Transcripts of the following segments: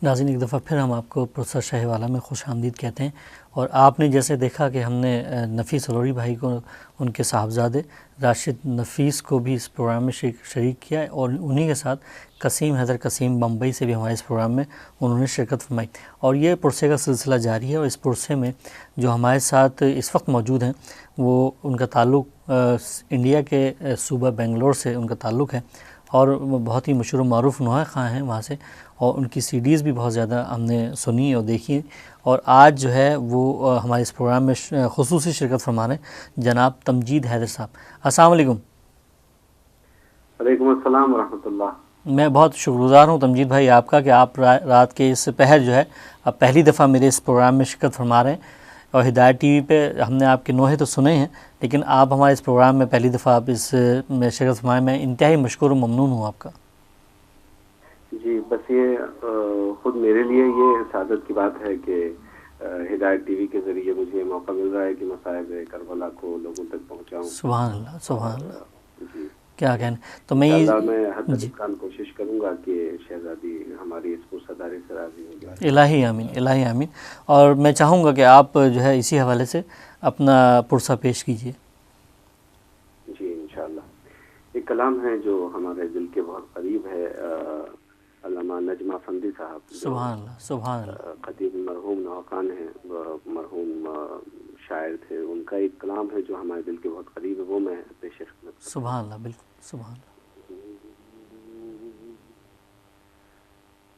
ناظرین، ایک دفعہ پھر ہم آپ کو پروفیسر شاہ والا میں خوش آمدید کہتے ہیں، اور آپ نے جیسے دیکھا کہ ہم نے نفیس الوری بھائی کو، ان کے صاحبزادے راشد نفیس کو بھی اس پروگرام میں شریک کیا ہے، اور انہی کے ساتھ قسیم حیدر قسیم بمبئی سے بھی ہمارے اس پروگرام میں انہوں نے شرکت فرمائی، اور یہ پرسے کا سلسلہ جاری ہے۔ اور اس پرسے میں جو ہمارے ساتھ اس وقت موجود ہیں وہ ان کا تعلق انڈیا کے صوبہ بنگلور سے ان کا تعلق ہے، اور وہ بہت ہی مشہور و معروف نوحہ خواں ہیں وہاں سے، اور ان کی سیڈیز بھی بہت زیادہ ہم نے سنی اور دیکھی، اور آج جو ہے وہ ہمارے اس پروگرام میں خصوصی شرکت فرما رہے ہیں جناب تمجید حیدر صاحب۔ السلام علیکم۔ وعلیکم السلام ورحمۃ اللہ۔ میں بہت شکر گزار ہوں تمجید بھائی آپ کا کہ آپ رات کے اس پہر جو ہے اب پہلی دفعہ میرے اس پروگرام میں شرکت فرما رہے ہیں، اور ہدایت ٹی وی پہ ہم نے آپ کے نوحے تو سنے ہیں، لیکن آپ ہمارے اس پروگرام میں پہلی دفعہ آپ اس میں شرکت فرمائے، میں انتہائی مشکور و ممنون ہوں آپ کا۔ جی بس یہ خود میرے لیے یہ سعادت کی بات ہے کہ ہدایت ٹی وی کے ذریعے مجھے موقع مل رہا ہے کہ مصائب کربلا کو لوگوں تک پہنچاؤں۔ سبحان اللہ، سبحان اللہ، جی کیا کہنا۔ تو میں انشاءاللہ میں حد جی امکان کوشش کروں گا کہ شہزادی ہماری اس پرسداری سے راضی ہو جائے۔ الہی آمین، الہی آمین۔ اور میں چاہوں گا کہ آپ جو ہے اسی حوالے سے اپنا پرسہ پیش کیجیے۔ جی انشاءاللہ ایک کلام ہے جو ہمارے دل کے بہت قریب ہے، علامہ نجم افندی صاحب جو سبحان اللہ، سبحان اللہ، قدیم مرحوم نوخان ہیں، مرحوم شاعر تھے، ان کا ایک کلام ہے جو ہمارے دل کے بہت قریب ہے، وہ میں پیش خدمت کرتا ہوں۔ سبحان اللہ، بالکل سبحان اللہ۔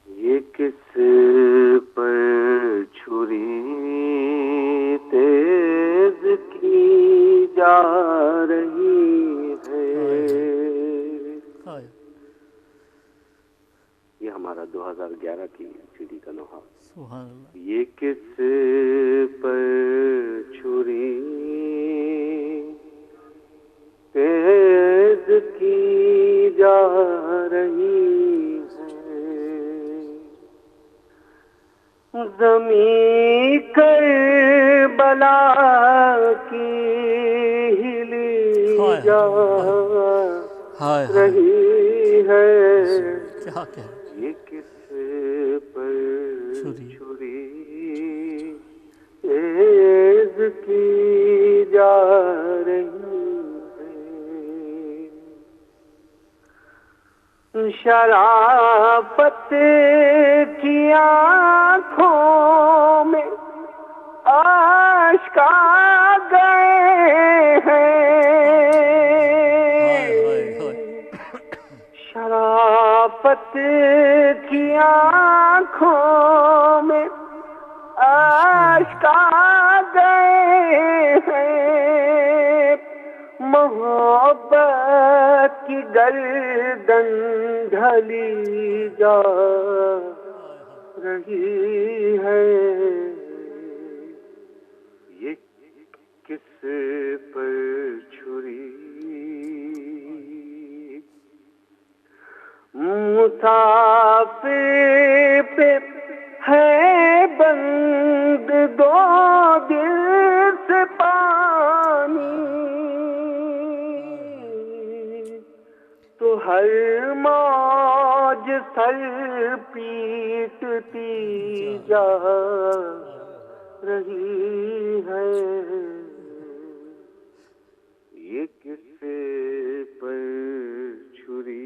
یہ کس پر چھری تیز کی جا رہی ہے، یہ ہمارا 2011 کی سی ڈی کا نوحہ۔ سبحان اللہ۔ یہ کس پر چھری تیز کی جا رہی ہے، زمیں کربلا کی ہلی جا رہی ہے، یہ کس پر چھری تیز کی جا رہی ہے، شرافت کی آنکھوں میں آشکا گئے ہیں، شرافت کی آنکھوں میں آشکا گئے ہیں، محبت کی گردن ڈھلی جا رہی ہے، یہ کس پر چھری مسافر پہ ہے بند دو دل سے پانی، تو ہر موج سر پیٹتی جا رہی ہے، یہ کس پر چھری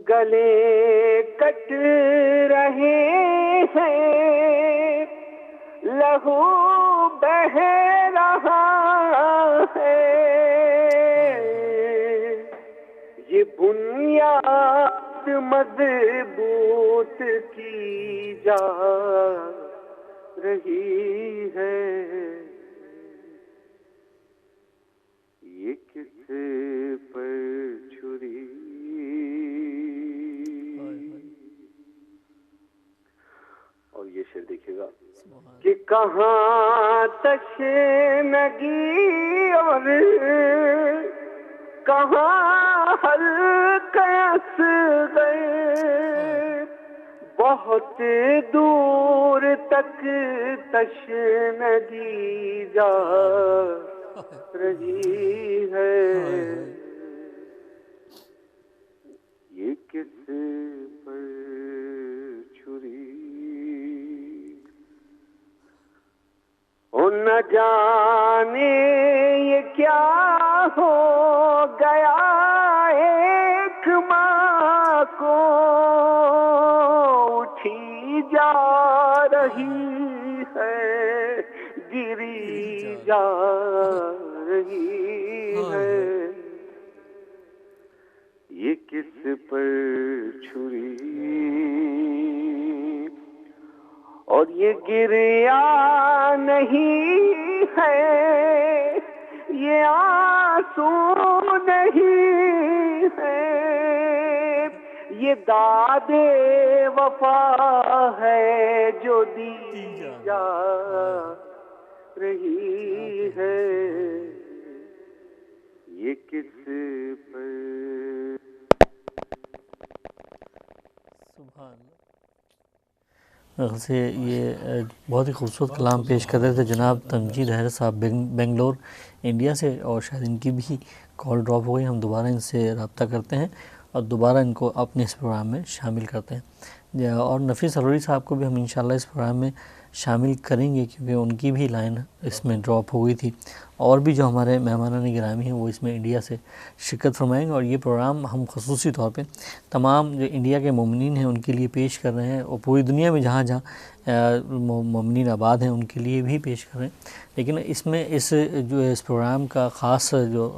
گلے کٹ رہے ہیں، لہو بہہ رہا ہے، یہ بنیاد مضبوط کی جا رہی ہے، یہ کس پر چھری اور یہ شعر دیکھیے گا کہ کہاں تشنگی اور کہاں حلقہ اصغر، بہت دور تک تشنگی جا رہی ہے، کس پر چھری نہ جانے یہ کیا ہو گیا ایک ماں کو اٹھی جا رہی ہے گری جا رہی ہے یہ کس پر چھری اور یہ گریا نہیں ہے یہ آنسو نہیں ہے یہ داد وفا ہے جو دی جا رہی ہے یہ کس پر سبحان اللہ. سے یہ بہت ہی خوبصورت کلام پیش کر رہے تھے جناب تمجید حیدر صاحب بنگلور انڈیا سے، اور شاید ان کی بھی کال ڈراپ ہو گئی. ہم دوبارہ ان سے رابطہ کرتے ہیں اور دوبارہ ان کو اپنے اس پروگرام میں شامل کرتے ہیں. اور نفیس سروری صاحب کو بھی ہم انشاءاللہ اس پروگرام میں شامل کریں گے کیونکہ ان کی بھی لائن اس میں ڈراپ ہو گئی تھی. اور بھی جو ہمارے مہمانان گرامی ہیں وہ اس میں انڈیا سے شرکت فرمائیں گے، اور یہ پروگرام ہم خصوصی طور پہ تمام جو انڈیا کے مومنین ہیں ان کے لیے پیش کر رہے ہیں، اور پوری دنیا میں جہاں جہاں مومنین آباد ہیں ان کے لیے بھی پیش کر رہے ہیں. لیکن اس میں اس پروگرام کا خاص جو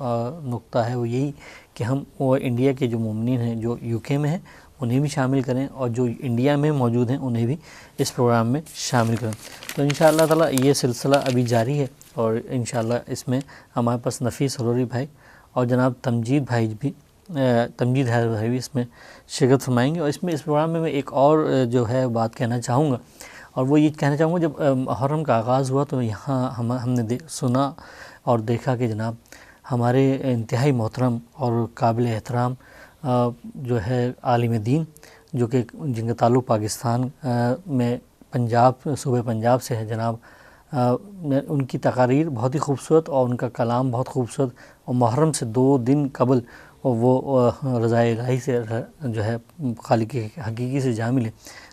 نقطہ ہے وہ یہی کہ ہم وہ انڈیا کے جو مومنین ہیں جو یو کے میں ہیں انہیں بھی شامل کریں، اور جو انڈیا میں موجود ہیں انہیں بھی اس پروگرام میں شامل کریں. تو انشاءاللہ تعالی یہ سلسلہ ابھی جاری ہے، اور انشاءاللہ اس میں ہمارے پاس نفیس سروری بھائی اور جناب تمجید حیدر بھائی بھی اس میں شرکت فرمائیں گے. اور اس پروگرام میں ایک اور جو ہے بات کہنا چاہوں گا، اور وہ یہ کہنا چاہوں گا جب محرم کا آغاز ہوا تو یہاں ہم نے سنا اور دیکھا کہ جناب ہمارے انتہائی محترم اور قابل احترام جو ہے عالم دین جو کہ جن کا تعلق پاکستان میں صوبہ پنجاب سے ہے، جناب ان کی تقاریر بہت ہی خوبصورت اور ان کا کلام بہت خوبصورت، اور محرم سے 2 دن قبل وہ رضائے الہی سے جو ہے خالق حقیقی سے جا ملے.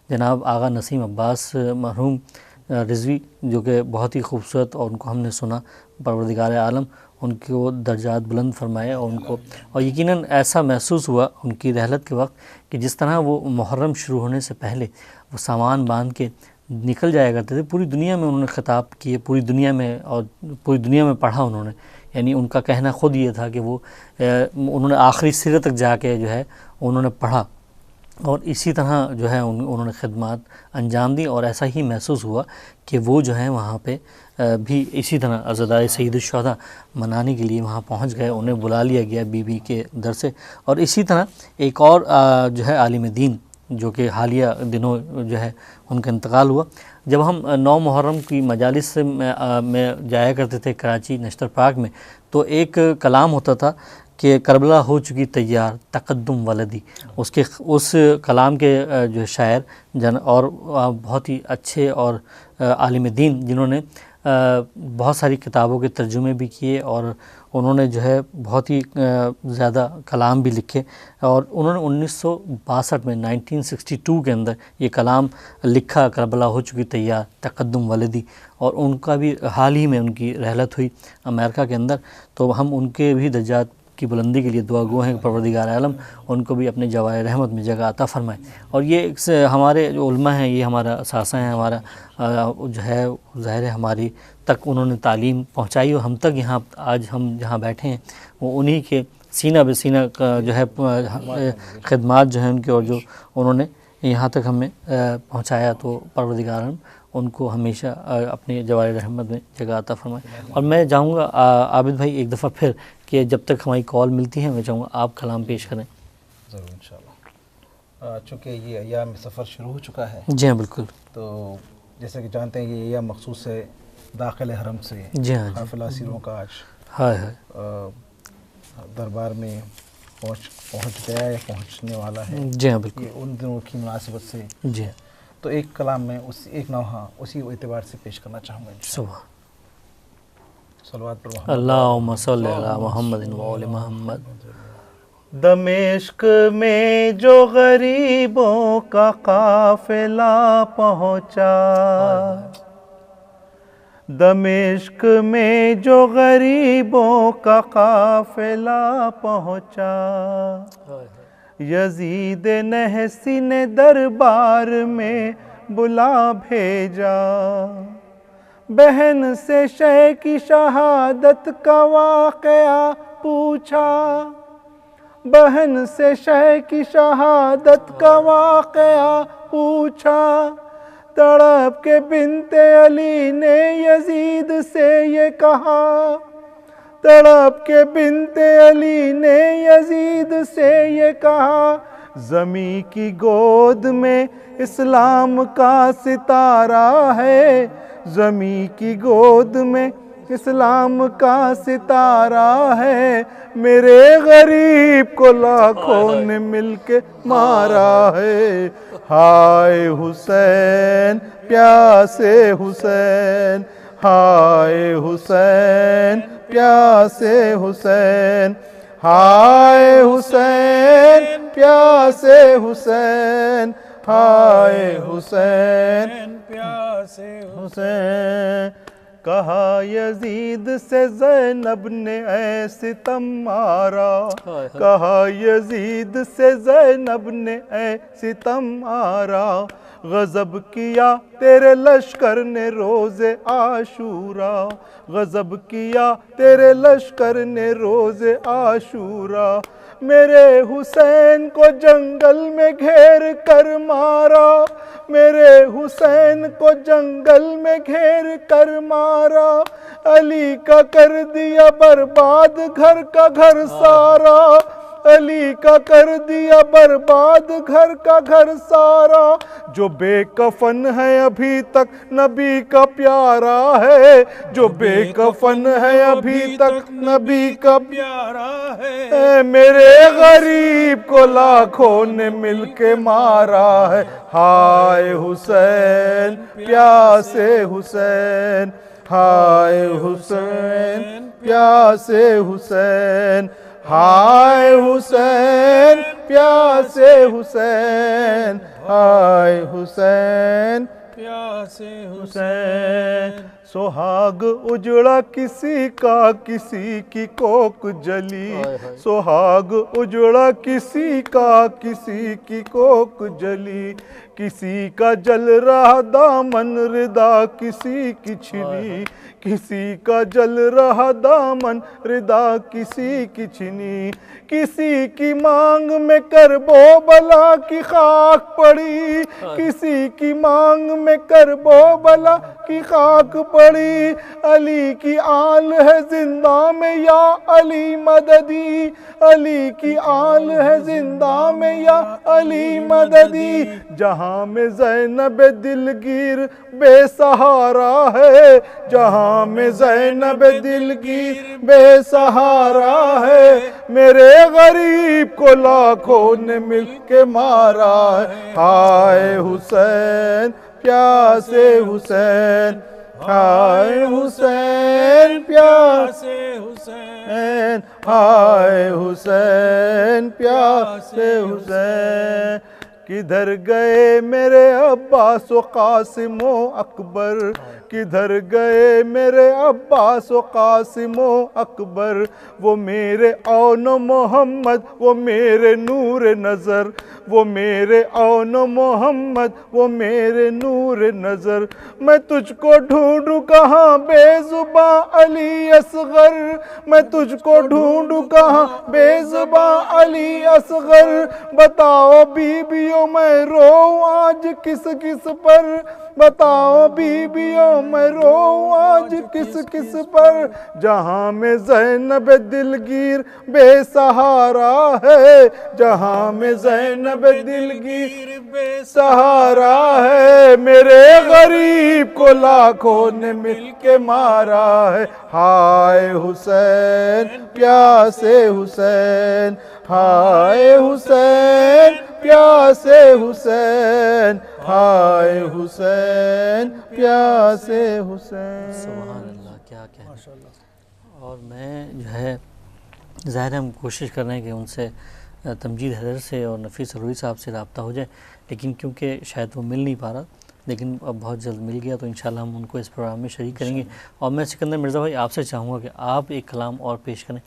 جناب آغا نسیم عباس مرحوم رضوی جو کہ بہت ہی خوبصورت، اور ان کو ہم نے سنا، پروردگار عالم ان کو درجات بلند فرمائے، اور ان کو اور یقیناً ایسا محسوس ہوا ان کی رحلت کے وقت کہ جس طرح وہ محرم شروع ہونے سے پہلے وہ سامان باندھ کے نکل جایا کرتے تھے. پوری دنیا میں انہوں نے خطاب کیے، پوری دنیا میں پڑھا انہوں نے. یعنی ان کا کہنا خود یہ تھا کہ انہوں نے آخری سرے تک جا کے جو ہے انہوں نے پڑھا، اور اسی طرح جو ہے انہوں نے خدمات انجام دی. اور ایسا ہی محسوس ہوا کہ وہ جو ہے وہاں پہ بھی اسی طرح عزادارِ سید الشہداء منانے کے لیے وہاں پہنچ گئے، انہیں بلا لیا گیا بی بی کے در سے. اور اسی طرح ایک اور جو ہے عالم دین جو کہ حالیہ دنوں جو ہے ان کا انتقال ہوا. جب ہم 9 محرم کی مجالس میں جایا کرتے تھے کراچی نشتر پارک میں، تو ایک کلام ہوتا تھا کہ کربلا ہو چکی تیار تقدم ولدی. اس کلام کے جو شاعر اور بہت ہی اچھے اور عالم دین جنہوں نے بہت ساری کتابوں کے ترجمے بھی کیے، اور انہوں نے جو ہے بہت ہی زیادہ کلام بھی لکھے. اور انہوں نے 1962 میں 1962 کے اندر یہ کلام لکھا، کربلا ہو چکی تیار تقدم ولدی. اور ان کا بھی حال ہی میں ان کی رحلت ہوئی امریکہ کے اندر، تو ہم ان کے بھی درجات کی بلندی کے لیے دعا گو ہیں کہ پروردگار عالم ان کو بھی اپنے جوائے رحمت میں جگہ عطا فرمائے. اور یہ ہمارے جو علماء ہیں، یہ ہمارا اثاثہ ہیں، ہمارا جو ہے ظاہر ہے ہماری تک انہوں نے تعلیم پہنچائی، اور ہم تک یہاں آج ہم جہاں بیٹھے ہیں وہ انہی کے سینہ بہ سینہ کا جو ہے خدمات جو ہیں ان کے، اور جو انہوں نے یہاں تک ہمیں پہنچایا. تو پروردگار عالم ان کو ہمیشہ اپنے جوائے رحمت میں جگہ عطا فرمائے. اور میں چاہوں گا عابد بھائی ایک دفعہ پھر کہ جب تک ہماری کال ملتی ہے میں چاہوں گا آپ کلام پیش کریں. ضرور انشاءاللہ. چونکہ یہ ایام سفر شروع ہو چکا ہے. جی ہاں بالکل. تو جیسے کہ جانتے ہیں یہ ایام مخصوص ہے داخل حرم سے. جی ہاں. قافلہ سیروں کا آج دربار میں پہنچ گیا یا پہنچنے والا ہے. جی ہاں بالکل. یہ ان دنوں کی مناسبت سے. جی ہاں. تو ایک کلام میں ایک نوحہ اسی اعتبار سے پیش کرنا چاہوں گا. صبح صلوات پر اللہم صلی علی محمد و آل محمد. دمشق میں جو غریبوں کا قافلہ پہنچا، دمشق میں جو غریبوں کا قافلہ پہنچا، یزید نحسی نے دربار میں بلا بھیجا، بہن سے شے کی شہادت کا واقعہ پوچھا، بہن سے شے کی شہادت کا واقعہ پوچھا، تڑپ کے بنت علی نے یزید سے یہ کہا، تڑپ کے بنت علی نے یزید سے یہ کہا، زمیں کی گود میں اسلام کا ستارہ ہے، زمیں کی گود میں اسلام کا ستارہ ہے، میرے غریب کو لاکھوں نے مل کے مارا ہے، ہائے حسین پیاسے حسین، ہائے حسین پیاسے حسین، ہائے حسین پیاسے حسین، ہائے حسین پیاسے حسین۔ کہا یزید سے زینب نے اے ستم مارا، کہا یزید سے زینب نے اے ستم مارا، غضب کیا تیرے لشکر نے روز عاشورا، غضب کیا تیرے لشکر نے روز عاشورا، میرے حسین کو جنگل میں گھیر کر مارا، میرے حسین کو جنگل میں گھیر کر مارا، علی کا کر دیا برباد گھر کا گھر سارا، علی کا کر دیا برباد گھر کا گھر سارا، جو بے کفن ہے ابھی تک نبی کا پیارا ہے، جو بے کفن ہے ابھی تک نبی کا پیارا ہے، میرے غریب کو لاکھوں نے مل کے مارا ہے، ہائے حسین پیاسے حسین، ہائے حسین پیاسے حسین، ہائے حسین پیاسے حسین، ہائے حسین پیاسے حسین۔ سہاگ اجڑا کسی کا کسی کی کوک جلی، سہاگ اجڑا کسی کا کسی کی کوک جلی، کسی کا جل رہا دامن ردا کسی کی چھنی، کسی کا جل رہا دامن ردا کسی کی چھنی، کسی کی مانگ میں کرب و بلا کی خاک پڑی، کسی کی مانگ میں کرب و بلا کی خاک پڑی، علی کی آل ہے زندہ میں یا علی مددی، علی کی آل ہے زندہ میں یا علی مددی، جہاں میں زینب دلگیر بے سہارا ہے، جہاں میں زینب دلگیر بے سہارا ہے، میرے غریب کو لاکھوں نے مل کے مارا ہے، ہائے حسین پیاسے حسین، ہائے حسین پیاسے حسین، ہائے حسین پیاسے حسین۔ کدھر گئے میرے عباس و قاسم و اکبر، کدھر گئے میرے عباس و قاسم و اکبر، وہ میرے اون و محمد وہ میرے نور نظر، وہ میرے اون و محمد وہ میرے نور نظر، میں تجھ کو ڈھونڈوں کہاں بے زباں علی اصغر، میں تجھ کو ڈھونڈوں کہاں بے زباں علی اصغر، بتاؤ بیویوں میں روؤں آج کس کس پر، بتاؤ بیویوں میں روؤں آج کس کس پر، جہاں میں زینب دلگیر بے سہارا ہے، جہاں میں زینب دلگیر بے سہارا ہے، میرے غریب کو لاکھوں نے مل کے مارا ہے، ہائے حسین پیاسے حسین، ہائے حسین پیاسے حسین، ہائے حسین پیاسے حسین۔ سبحان اللہ، کیا کہنا۔ اور میں جو ہے ظاہر ہم کوشش کر رہے ہیں کہ ان سے تمجید حیدر سے اور نفیس سروری صاحب سے رابطہ ہو جائے، لیکن کیونکہ شاید وہ مل نہیں پا رہا، لیکن اب بہت جلد مل گیا تو انشاءاللہ ہم ان کو اس پروگرام میں شریک کریں گے۔ اور میں سکندر مرزا بھائی آپ سے چاہوں گا کہ آپ ایک کلام اور پیش کریں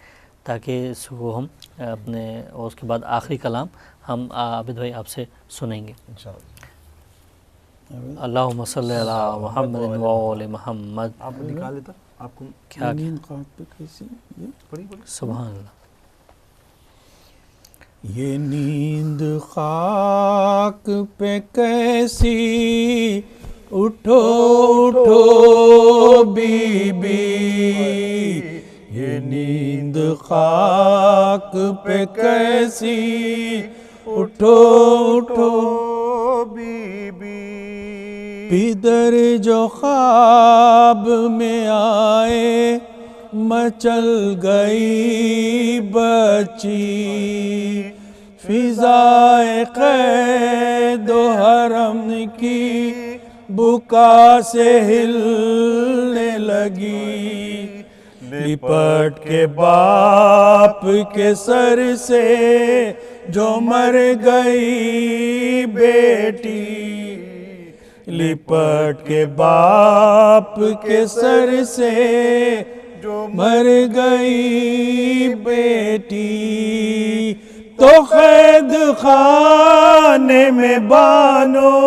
تاکہ اس کو ہم اپنے، اور اس کے بعد آخری کلام ہم عابد بھائی آپ سے سنیں گے انشاءاللہ۔ اللہم صلی علی محمد وآل محمد۔ آپ نکال لیتا آپ کو کیا پڑھی سبحان اللہ۔ یہ نیند خاک پہ کیسی، اٹھو اٹھو بی بی، یہ نیند خاک پہ کیسی، اٹھو اٹھو بی بی، پدر جو خواب میں آئے مچل گئی بچی، فضائے قید و حرم کی بکا سے ہلنے لگی، لپٹ کے باپ کے سر سے جو مر گئی بیٹی، لپٹ کے باپ کے سر سے جو مر گئی بیٹی، تو قید خانے میں بانوں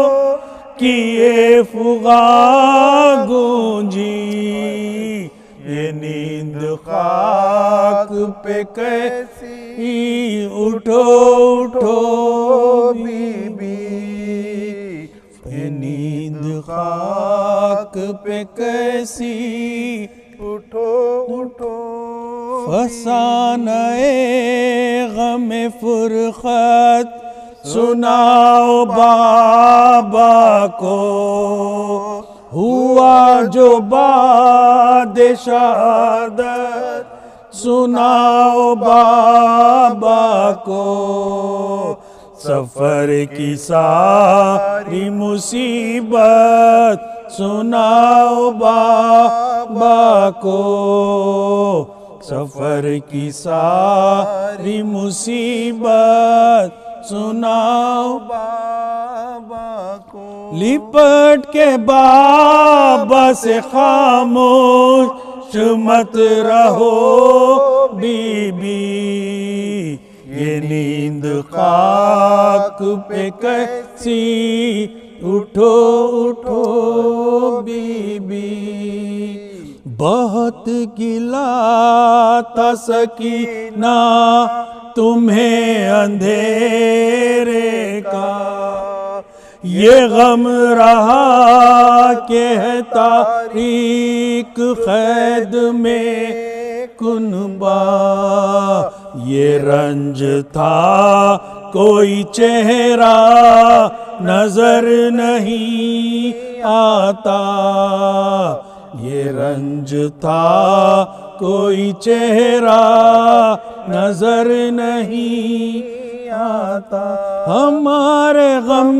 کی یہ فغاں گونجی، یہ نیند خاک پہ کیسی، اٹھو اٹھو بی بی، یہ نیند خاک پہ کیسی، اٹھو اٹھو۔ فسانہ غم فرقت سناؤ بابا کو، ہوا جو بعد شہادت سناؤ بابا کو، سفر کی ساری مصیبت سناؤ بابا کو، سفر کی ساری مصیبت سناؤ بابا کو، لپٹ کے بابا سے خاموش مت رہو بی بی، یہ نیند خاک پہ کیسی، اٹھو اٹھو بی بی، بہت گلا تھا سکینہ تمہیں اندھیرے کا، یہ غم رہا کہ ہے تاریک قید میں کنبہ، یہ رنج تھا کوئی چہرہ نظر نہیں آتا، یہ رنج تھا کوئی چہرہ نظر نہیں آتا، ہمارے غم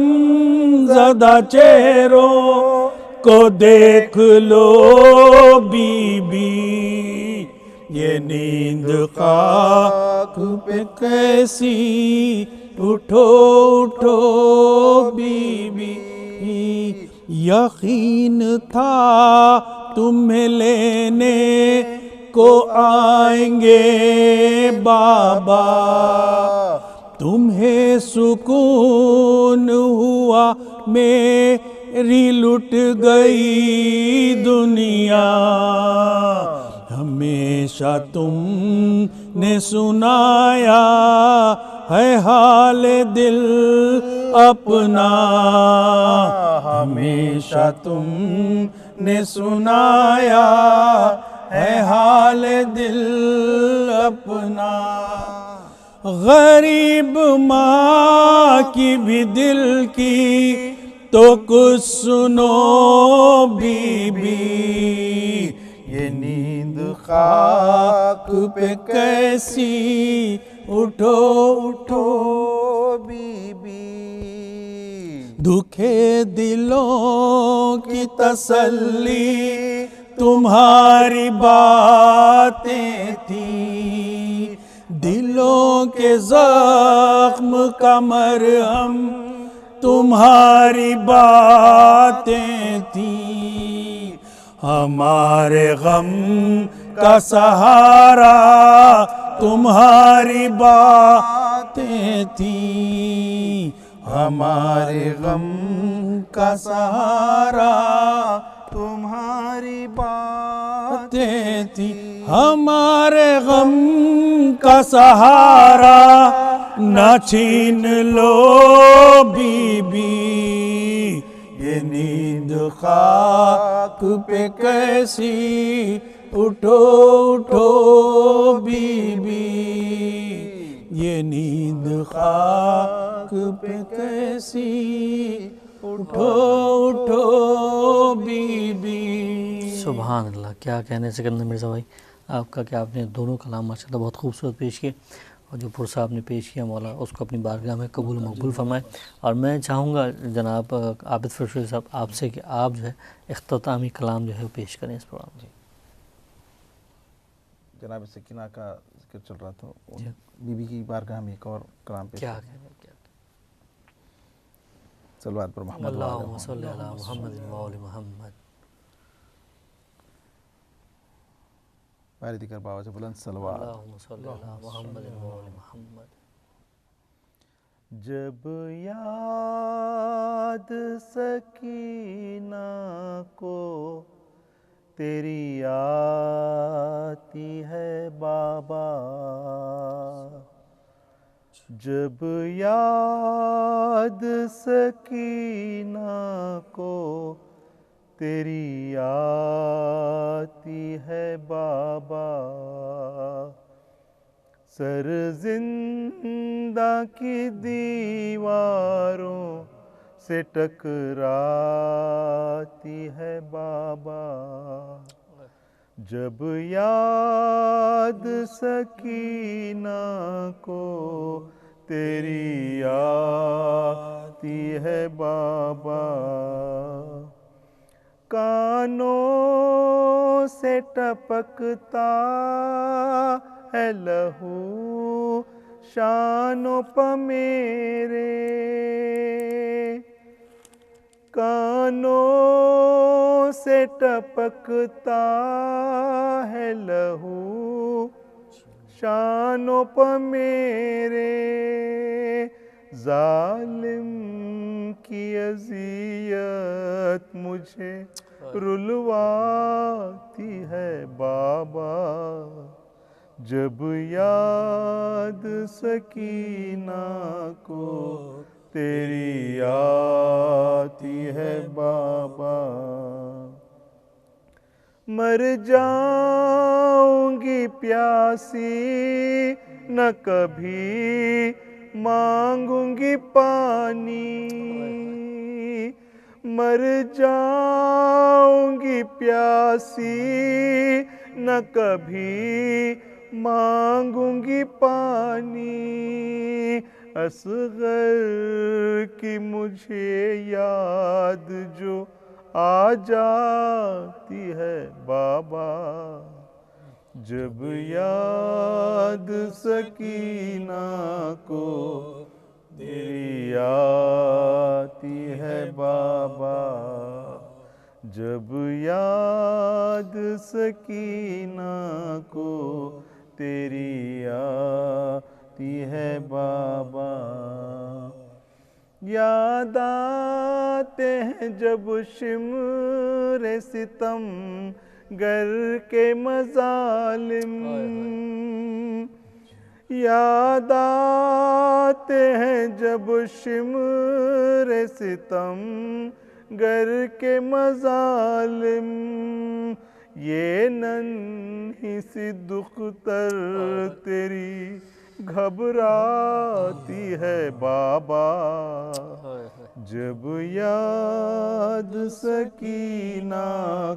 زدہ چہروں کو دیکھ لو بی بی، یہ نیند خاک پہ کیسی، اٹھو اٹھو بی بی، یقین تھا تمہیں لینے کو آئیں گے بابا، تمہیں سکون ہوا میری لٹ گئی دنیا، ہمیشہ تم نے سنایا ہے حال دل اپنا، ہمیشہ تم نے سنایا ہے حال دل اپنا، غریب ماں کی بھی دل کی تو کچھ سنو بی بی، یہ نیند خاک پہ کیسی، اٹھو اٹھو بی بی، دکھے دلوں کی تسلی تمہاری باتیں تھیں، دل دلوں کے زخم کا مرہم تمہاری باتیں تھیں، ہمارے غم کا سہارا تمہاری باتیں تھیں، ہمارے غم کا سہارا تمہاری باتیں تھیں، ہمارے غم کا سہارا نہ چھین لو بی بی، یہ نیند خاک پہ کیسی، اٹھو اٹھو بی بی، یہ نیند خاک پہ کیسی، اٹھو اٹھو بی بی۔ سبحان اللہ، کیا کہنے سکندر مرزا بھائی آپ کا، کہ آپ نے دونوں کلام ماشاءاللہ بہت خوبصورت پیش کیے، اور جو پرسہ آپ نے پیش کیا مولا اس کو اپنی بارگاہ میں قبول و مقبول فرمائے۔ اور میں چاہوں گا جناب عابد فرشوی صاحب آپ سے کہ آپ جو ہے اختتامی کلام جو ہے وہ پیش کریں اس پروگرام میں۔ جناب سکینہ کا ذکر چل رہا تھا، بی بی کی بارگاہ میں ایک اور کلام پیش کیا کریں۔ صلوات پر محمد اللہم صلی علی محمد و آل محمد۔ باری دیگر باوجہ بلند صلوات۔ اللہم صلی علی محمد و آل محمد۔ جب یاد سکینہ کو تیری آتی ہے بابا، جب یاد سکینہ کو تیری آتی ہے بابا، سر زندہ کی دیواروں سے ٹکراتی ہے بابا، جب یاد سکینہ کو تیری آتی ہے بابا، کانوں سے ٹپکتا ہے لہو شانوں پہ میرے، کانوں سے ٹپکتا ہے لہو شانوں پہ میرے، ظالم کی اذیت مجھے رلواتی ہے بابا، جب یاد سکینہ کو تیری آتی ہے بابا، مر جاؤں گی پیاسی نہ کبھی مانگوں گی پانی، مر جاؤں گی پیاسی نہ کبھی مانگوں گی پانی، اصغر کی مجھے یاد جو آ جاتی ہے بابا، جب یاد سکینہ کو تیری آتی ہے بابا، جب یاد سکینہ کو تیری آتی ہے بابا، یاد آتے ہیں جب شمر ستم گر کے مظالم، یاد آتے ہیں جب شمر ستم گر کے مظالم، یہ ننھی سی دختر تیری گھبراتی ہے بابا، جب یاد سکینہ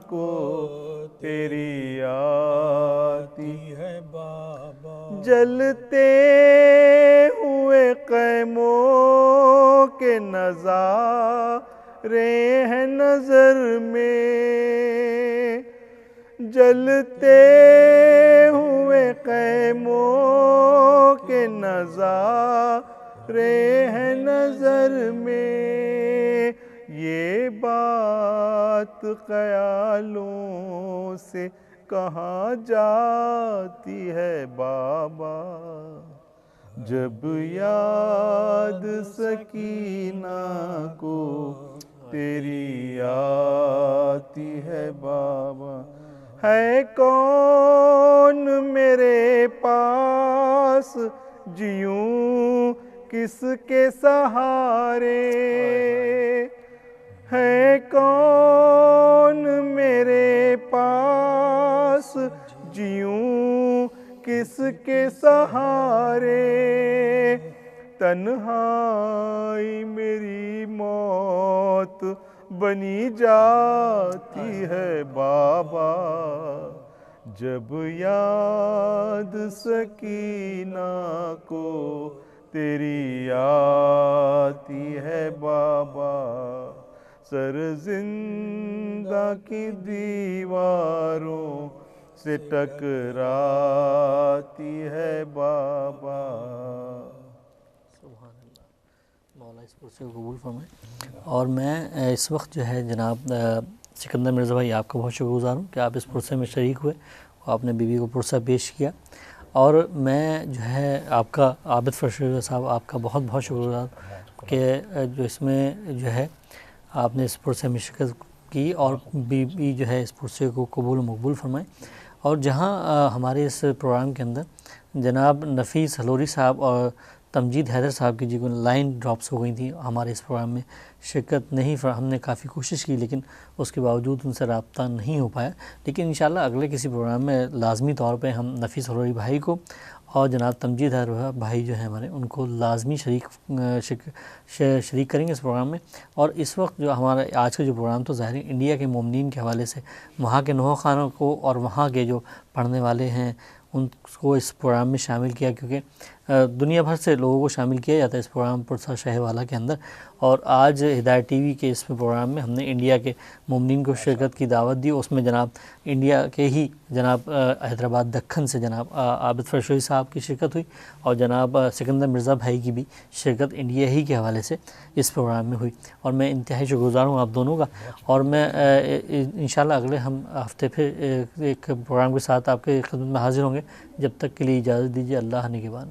کو تیری آتی ہے بابا، جلتے ہوئے خیموں کے نظارے ہیں نظر میں، جلتے ہوئے خیموں کے نظارے ہیں نظر میں، یہ بات خیالوں سے کہاں جاتی ہے بابا، جب یاد سکینہ کو تیری آتی ہے بابا۔ ہے کون میرے پاس جیوں کس کے سہارے، ہے کون میرے پاس جیوں کس کے سہارے، تنہائی میری موت بنی جاتی ہے بابا، جب یاد سکینہ کو تیری آتی ہے بابا، سر زندہ کی دیواروں سے ٹکراتی ہے بابا۔ سبحان اللہ، مولا اس پرسے کو قبول فرمائے۔ اور میں اس وقت جو ہے جناب سکندر مرزا بھائی آپ کا بہت شکر گزار ہوں کہ آپ اس پرسے میں شریک ہوئے اور آپ نے بیوی کو پرسہ پیش کیا، اور میں جو ہے آپ کا عابد فرشید صاحب آپ کا بہت بہت شکر گزار ہوں کہ جو اس میں جو ہے آپ نے اس پرسے میں شرکت کی اور بیوی جو ہے اس پرسے کو قبول و مقبول فرمائے۔ اور جہاں ہمارے اس پروگرام کے اندر جناب نفیس ہلوری صاحب اور تمجید حیدر صاحب کی جو لائن ڈراپس ہو گئی تھیں ہمارے اس پروگرام میں شرکت نہیں، ہم نے کافی کوشش کی لیکن اس کے باوجود ان سے رابطہ نہیں ہو پایا، لیکن انشاءاللہ اگلے کسی پروگرام میں لازمی طور پہ ہم نفیس ہلوری بھائی کو اور جناب تمجید حیدر بھائی جو ہیں ہمارے، ان کو لازمی شریک کریں گے اس پروگرام میں۔ اور اس وقت جو ہمارا آج کا جو پروگرام تو ظاہر انڈیا کے مومنین کے حوالے سے وہاں کے نوح خانوں کو اور وہاں کے جو پڑھنے والے ہیں ان کو اس پروگرام میں شامل کیا، کیونکہ دنیا بھر سے لوگوں کو شامل کیا جاتا ہے اس پروگرام پرسہ شاہ والا کے اندر، اور آج ہدایت ٹی وی کے اس پروگرام میں ہم نے انڈیا کے مومنین کو شرکت کی دعوت دی۔ اس میں جناب انڈیا کے ہی جناب حیدرآباد دکن سے جناب عابد فرشید صاحب کی شرکت ہوئی، اور جناب سکندر مرزا بھائی کی بھی شرکت انڈیا ہی کے حوالے سے اس پروگرام میں ہوئی، اور میں انتہائی شکر گزار ہوں آپ دونوں کا۔ اور میں انشاءاللہ اگلے ہم ہفتے پھر ایک پروگرام کے ساتھ آپ کے خدمت میں حاضر ہوں گے، جب تک کے لیے اجازت دیجیے، اللہ نگہبان۔